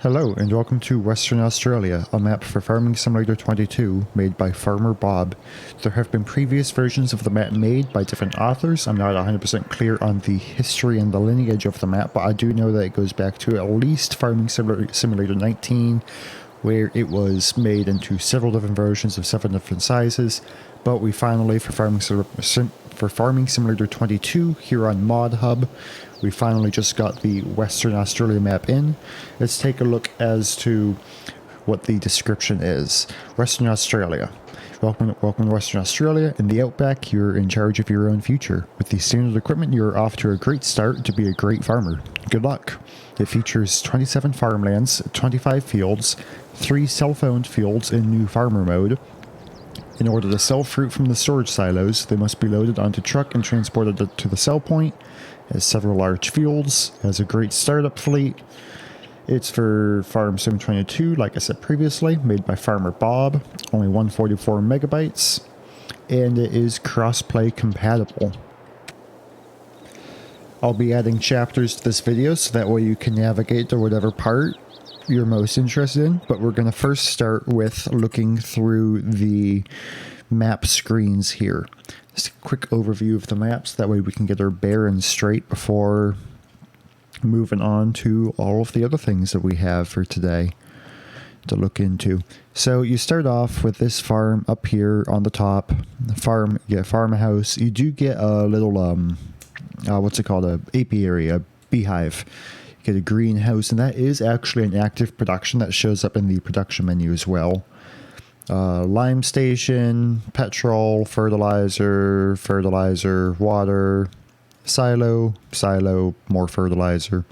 Hello and welcome to Western Australia, a map for Farming Simulator 22 made by Farmer Bob. There have been previous versions of the map made by different authors. I'm not 100% clear on the history and the lineage of the map, but I do know that it goes back to at least Farming Simulator 19, where it was made into several different versions of several different sizes. But we finally, for Farming Simulator 22 here on Mod Hub, we finally just got the Western Australia map in. Let's take a look as to what the description is. Western Australia. Welcome to Western Australia. In the outback, you're in charge of your own future. With the standard equipment, you're off to a great start to be a great farmer. Good luck. It features 27 farmlands, 25 fields, 3 self-owned fields in new farmer mode. In order to sell fruit from the storage silos, they must be loaded onto truck and transported to the sell point. It has several large fields, has a great startup fleet. It's for Farm Sim 22, like I said previously, made by Farmer Bob, only 144 megabytes, and it is crossplay compatible. I'll be adding chapters to this video so that way you can navigate to whatever part you're most interested in, but we're going to first start with looking through the map screens here. Just a quick overview of the maps, that way we can get our bearings straight before moving on to all of the other things that we have for today to look into. So you start off with this farm up here on the top, farmhouse. You do get a little what's it called, a apiary, a beehive. You get a greenhouse, and that is actually an active production that shows up in the production menu as well. Lime station, petrol, fertilizer, water, silo, more fertilizer.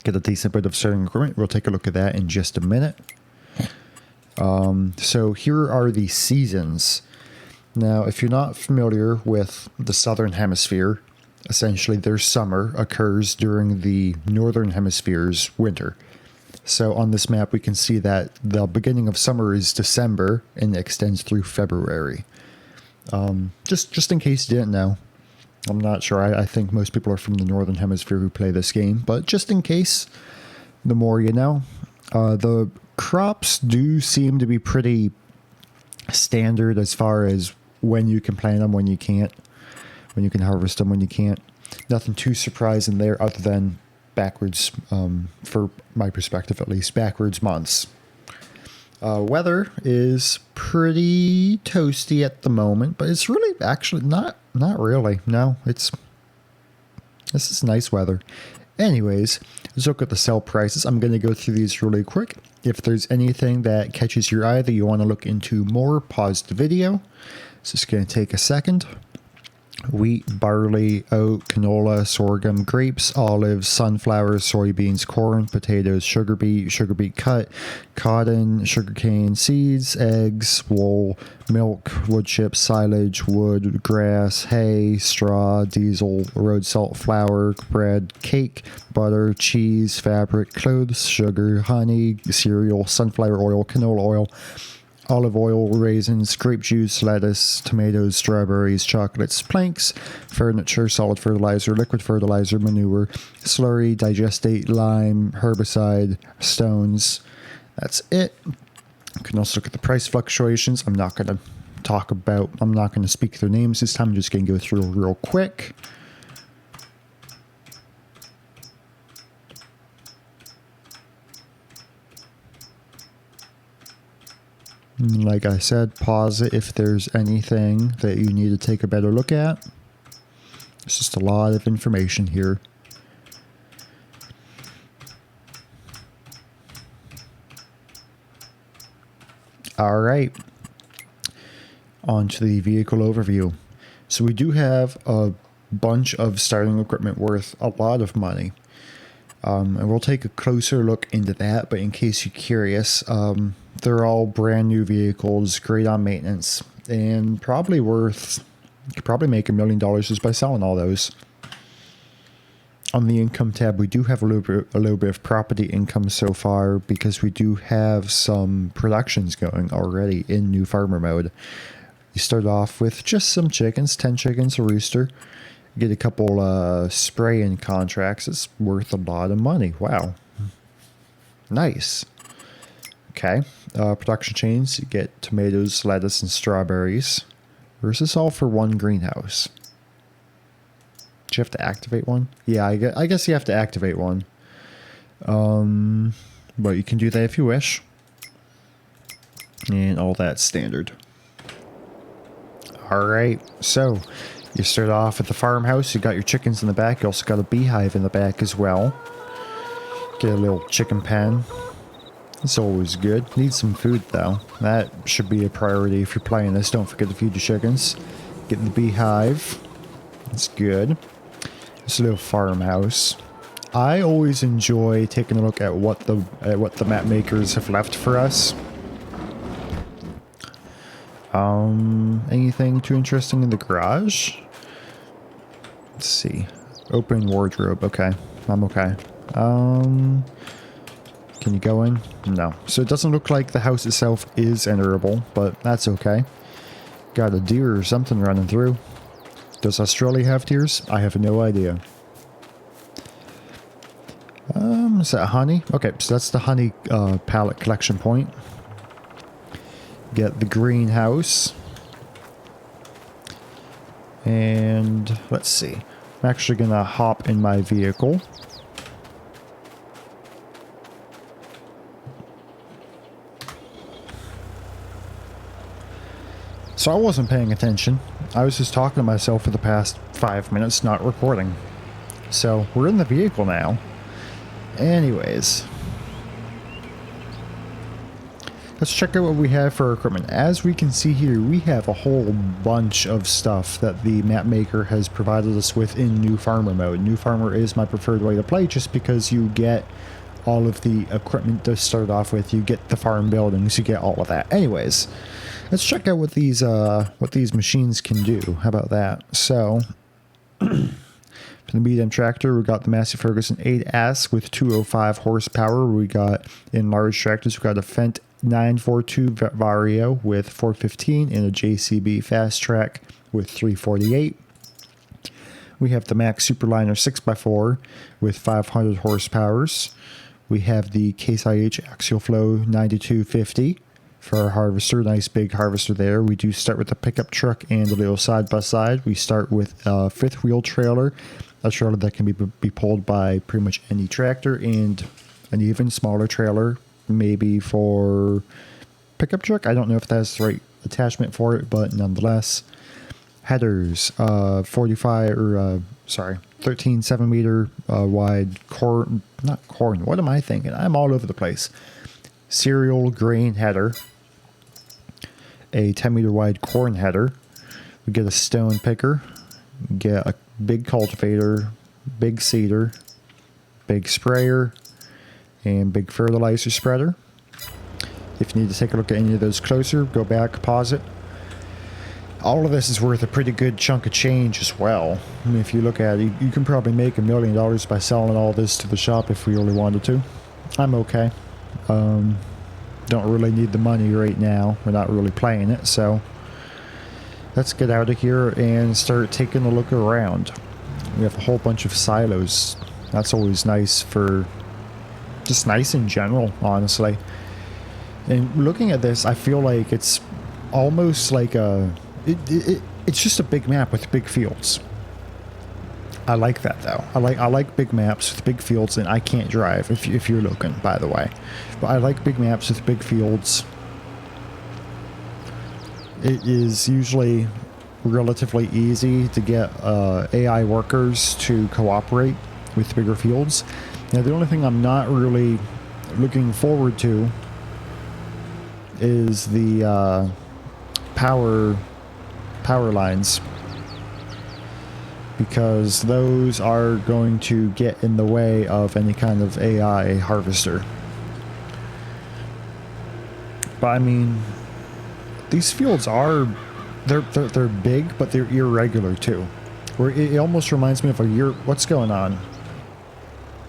Get a decent bit of starting equipment. We'll take a look at that in just a minute. So here are the seasons. Now, if you're not familiar with the Southern Hemisphere, essentially their summer occurs during the Northern Hemisphere's winter. So on this map, we can see that the beginning of summer is December and extends through February. Just in case you didn't know. I'm not sure. I think most people are from the Northern Hemisphere who play this game, but just in case, the more you know. The crops do seem to be pretty standard as far as when you can plant them, when you can't, when you can harvest them, when you can't. Nothing too surprising there other than backwards, for my perspective at least, backwards months. Weather is pretty toasty at the moment, but it's really actually not really. No, this is nice weather. Anyways, let's look at the sell prices. I'm going to go through these really quick. If there's anything that catches your eye that you want to look into more, pause the video. It's just going to take a second. Wheat, barley, oat, canola, sorghum, grapes, olives, sunflowers, soybeans, corn, potatoes, sugar beet cut, cotton, sugarcane, seeds, eggs, wool, milk, wood chips, silage, wood, grass, hay, straw, diesel, road salt, flour, bread, cake, butter, cheese, fabric, clothes, sugar, honey, cereal, sunflower oil, canola oil, olive oil, raisins, grape juice, lettuce, tomatoes, strawberries, chocolates, planks, furniture, solid fertilizer, liquid fertilizer, manure, slurry, digestate, lime, herbicide, stones. That's it. You can also look at the price fluctuations. I'm not going to speak their names this time. I'm just going to go through real quick. Like I said, pause it if there's anything that you need to take a better look at. It's just a lot of information here. All right. On to the vehicle overview. So we do have a bunch of starting equipment worth a lot of money. And we'll take a closer look into that, but in case you're curious, they're all brand new vehicles, great on maintenance, and probably worth, you could probably make $1 million just by selling all those. On the income tab, we do have a little bit of property income so far because we do have some productions going already in new farmer mode. You start off with just some chickens, 10 chickens, a rooster. Get a couple spray-in contracts. It's worth a lot of money. Wow. Nice. Okay. Production chains. You get tomatoes, lettuce, and strawberries. Or is this all for one greenhouse? Do you have to activate one? Yeah, I guess you have to activate one. But you can do that if you wish. And all that standard. Alright, so you start off at the farmhouse. You got your chickens in the back. You also got a beehive in the back as well. Get a little chicken pen. It's always good. Need some food though. That should be a priority if you're playing this. Don't forget to feed your chickens. Get the beehive. That's good. It's a little farmhouse. I always enjoy taking a look at what the map makers have left for us. Anything too interesting in the garage? Let's see. Open wardrobe. Okay. I'm okay. Can you go in? No. So it doesn't look like the house itself is enterable, but that's okay. Got a deer or something running through. Does Australia have deers? I have no idea. Is that honey? Okay, so that's the honey pallet collection point. Get the greenhouse. And let's see. I'm actually going to hop in my vehicle. So I wasn't paying attention. I was just talking to myself for the past 5 minutes, not recording. So we're in the vehicle now. Anyways. Let's check out what we have for our equipment. As we can see here, we have a whole bunch of stuff that the map maker has provided us with in New Farmer mode. New Farmer is my preferred way to play just because you get all of the equipment to start off with. You get the farm buildings, you get all of that. Anyways, let's check out what these machines can do. How about that? So, for the medium tractor, we got the Massey Ferguson 8S with 205 horsepower. We got, in large tractors, we got a Fendt 942 Vario with 415 and a JCB Fast Track with 348. We have the Max Superliner 6x4 with 500 horsepowers. We have the Case IH Axial Flow 9250 for our harvester. Nice big harvester there. We do start with a pickup truck and a little side-by-side. We start with a fifth wheel trailer, a trailer that can be pulled by pretty much any tractor, and an even smaller trailer, maybe for pickup truck. I don't know if that's the right attachment for it, but nonetheless. Headers, 13 7-meter wide corn, not corn, what am I thinking? I'm all over the place. Cereal grain header, a 10-meter wide corn header. We get a stone picker, get a big cultivator, big seeder, big sprayer, and big fertilizer spreader. If you need to take a look at any of those closer, go back, pause it. All of this is worth a pretty good chunk of change as well. I mean, if you look at it, you can probably make $1 million by selling all this to the shop if we really wanted to. I'm okay. Don't really need the money right now. We're not really playing it, so let's get out of here and start taking a look around. We have a whole bunch of silos. That's always nice for... just nice in general, honestly. And looking at this, I feel like it's almost like a... It's just a big map with big fields. I like that though. I like big maps with big fields, and I can't drive if you're looking, by the way. But I like big maps with big fields. It is usually relatively easy to get AI workers to cooperate with bigger fields. Now the only thing I'm not really looking forward to is the power lines, because those are going to get in the way of any kind of AI harvester. But I mean, these fields are they're big, but they're irregular too. Where it almost reminds me of what's going on?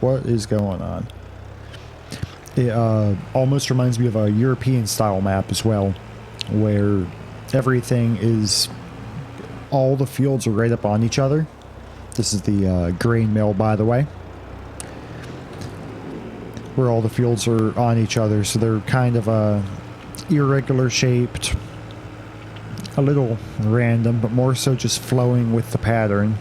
What is going on? It almost reminds me of a European style map as well, where everything is, all the fields are right up on each other. This is the grain mill, by the way. where all the fields are on each other, so they're kind of irregular shaped, a little random, but more so just flowing with the pattern.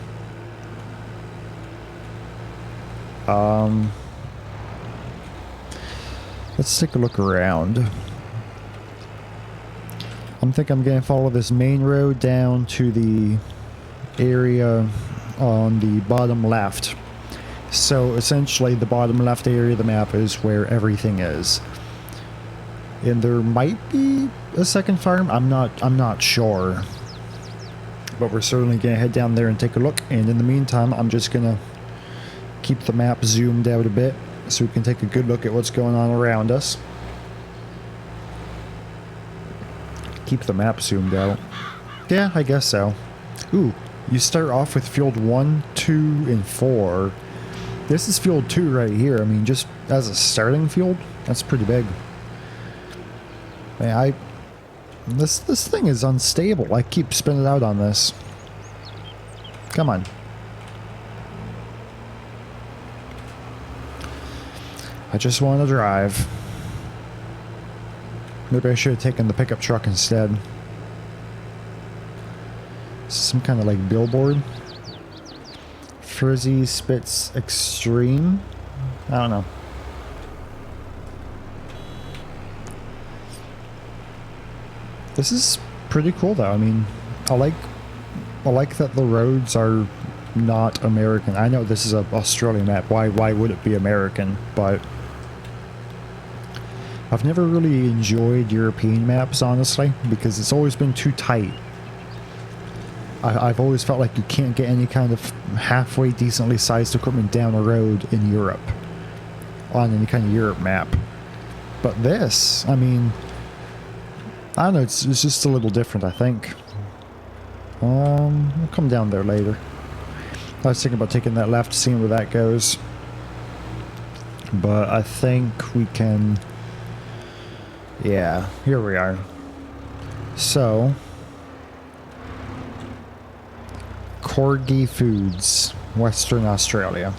Let's take a look around. I'm thinking I'm going to follow this main road down to the area on the bottom left. So essentially the bottom left area of the map is where everything is. And there might be a second farm, I'm not sure. But we're certainly going to head down there and take a look, and in the meantime I'm just going to keep the map zoomed out a bit so we can take a good look at what's going on around us. Keep the map zoomed out. Yeah, I guess so. Ooh, you start off with field 1, 2, and 4. This is field 2 right here. I mean, just as a starting field, that's pretty big. Man, this thing is unstable. I keep spinning out on this. Come on. I just want to drive. Maybe I should have taken the pickup truck instead. Some kind of like billboard. Frizzy Spits Extreme. I don't know. This is pretty cool though. I mean, I like that the roads are not American. I know this is an Australian map. Why would it be American? But I've never really enjoyed European maps, honestly, because it's always been too tight. I've always felt like you can't get any kind of halfway decently sized equipment down a road in Europe, on any kind of Europe map. But this, I mean, I don't know, it's just a little different, I think. We'll come down there later. I was thinking about taking that left, seeing where that goes. But I think we can... Yeah, here we are. So... Corgi Foods, Western Australia.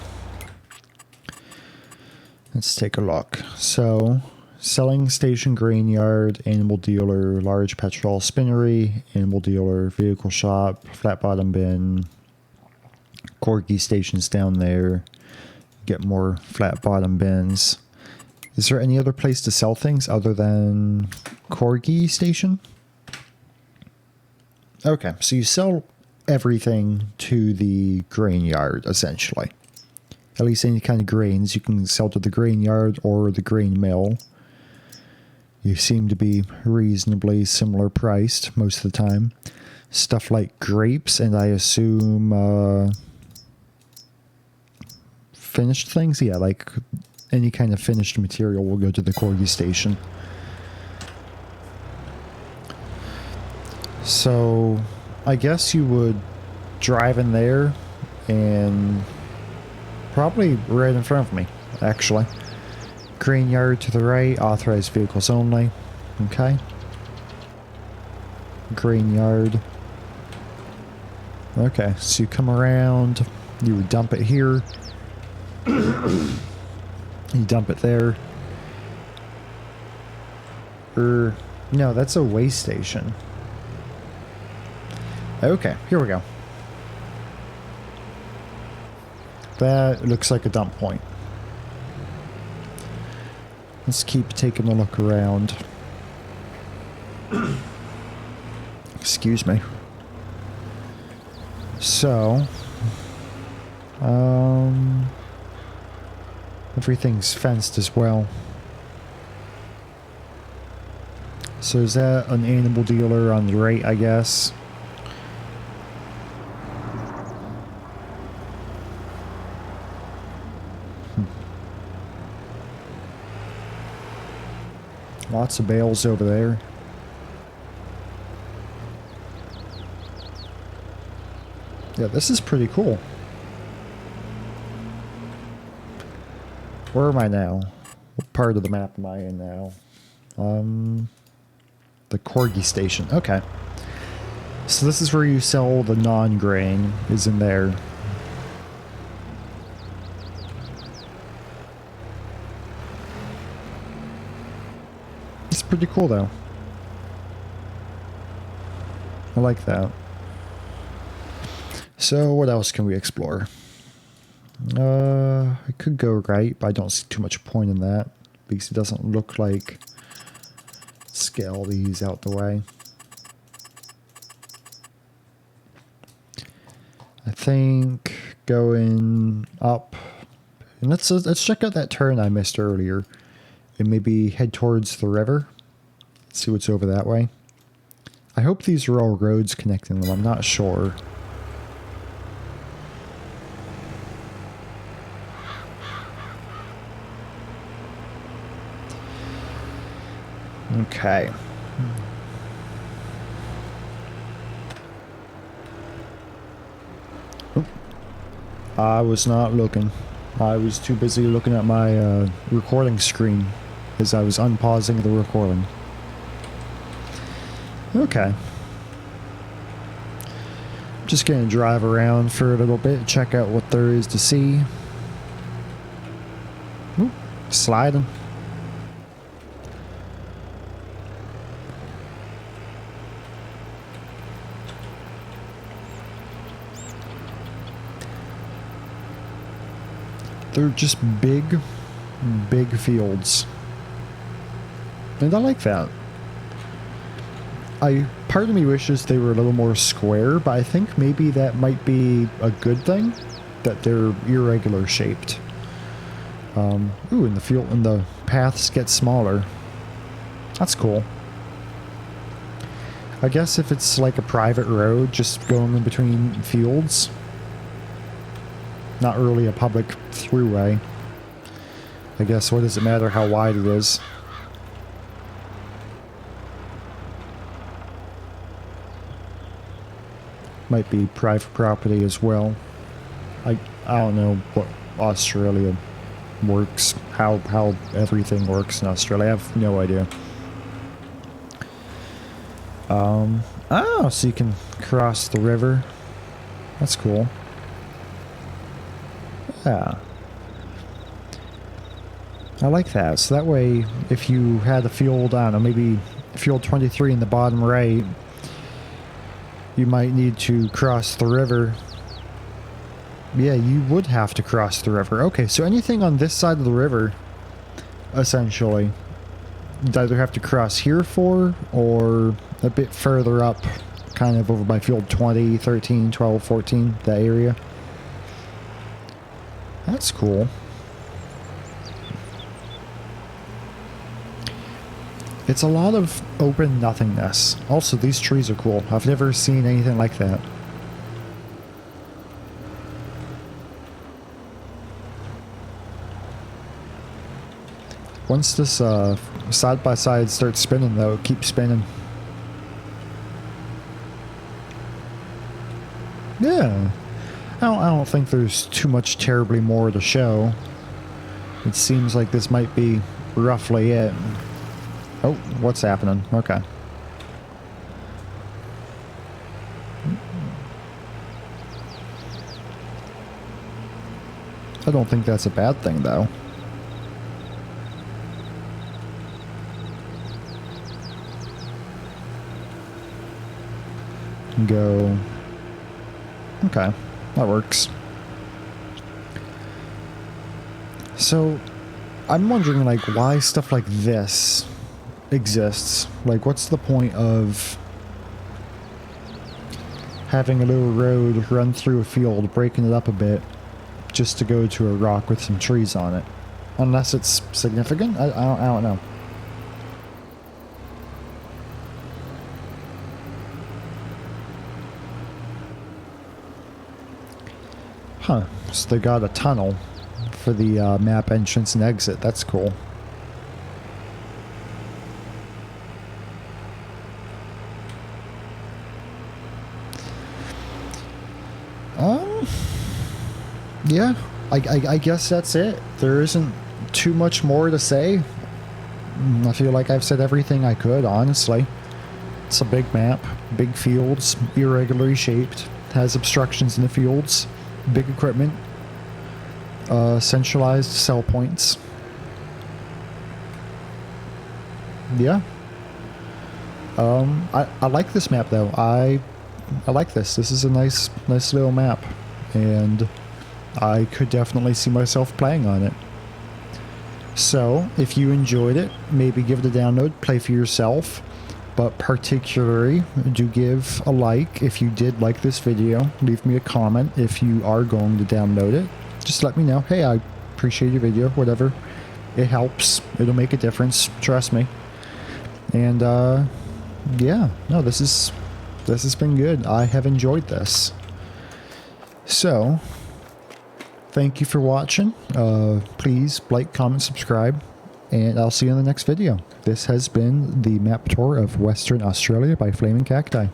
Let's take a look. So, selling station, grain yard, animal dealer, large petrol spinnery, animal dealer, vehicle shop, flat bottom bin, Corgi stations down there. Get more flat bottom bins. Is there any other place to sell things other than Corgi station? Okay, so you sell everything to the grain yard, essentially. At least any kind of grains you can sell to the grain yard or the grain mill. You seem to be reasonably similar priced most of the time. Stuff like grapes and I assume finished things? Yeah, like any kind of finished material will go to the Corgi station. So I guess you would drive in there and probably right in front of me, actually. Grain yard to the right, authorized vehicles only. Okay. Grain yard. Okay, so you come around, you would dump it here. You dump it there. No, that's a waste station. Okay, here we go. That looks like a dump point. Let's keep taking a look around. Excuse me. So, everything's fenced as well. So is that an animal dealer on the right, I guess? Lots of bales over there. Yeah, this is pretty cool. Where am I now? What part of the map am I in now? The Corgi station. Okay. So this is where you sell the non-grain, is in there. It's pretty cool though. I like that. So what else can we explore? I could go right, but I don't see too much point in that because it doesn't look like. Scale these out the way. I think going up, and let's check out that turn I missed earlier, and maybe head towards the river. See what's over that way. I hope these are all roads connecting them. I'm not sure. Okay. Oop. I was not looking. I was too busy looking at my recording screen as I was unpausing the recording. Okay. Just gonna drive around for a little bit, check out what there is to see. Oop. Sliding. They're just big fields. And I like that. Part of me wishes they were a little more square, but I think maybe that might be a good thing, that they're irregular shaped. Ooh, and the paths get smaller. That's cool. I guess if it's like a private road just going in between fields, not really a public throughway, I guess what does it matter how wide it is? Might be private property as well. I don't know what Australia works, how everything works in Australia. I have no idea. Oh, so you can cross the river. That's cool. Yeah. I like that. So that way, if you had a field, I don't know, maybe field 23 in the bottom right, you might need to cross the river. Yeah, you would have to cross the river. Okay, so anything on this side of the river, essentially, you'd either have to cross here for, or a bit further up, kind of over by field 20, 13, 12, 14, that area. That's cool. It's a lot of open nothingness. Also, these trees are cool. I've never seen anything like that. Once this side-by-side starts spinning, though, it keeps spinning. Yeah. I don't think there's too much terribly more to show. It seems like this might be roughly it. Oh, what's happening? Okay. I don't think that's a bad thing, though. Go. Okay, that works. So, I'm wondering, like, why stuff like this exists. Like, what's the point of having a little road run through a field, breaking it up a bit, just to go to a rock with some trees on it? Unless it's significant? I don't know. Huh. So they got a tunnel for the map entrance and exit. That's cool. Yeah, I guess that's it. There isn't too much more to say. I feel like I've said everything I could, honestly. It's a big map, big fields, irregularly shaped, has obstructions in the fields, big equipment, centralized sell points. yeah. I like this map though. I like this. This is a nice little map, and I could definitely see myself playing on it. So, if you enjoyed it, maybe give it a download, play for yourself, but particularly do give a like if you did like this video. Leave me a comment if you are going to download it. Just let me know, hey, I appreciate your video, whatever. It helps. It'll make a difference, trust me. And yeah, no, this has been good. I have enjoyed this. So, thank you for watching. Please like, comment, subscribe, and I'll see you in the next video. This has been the map tour of Western Australia by Flaming Cacti.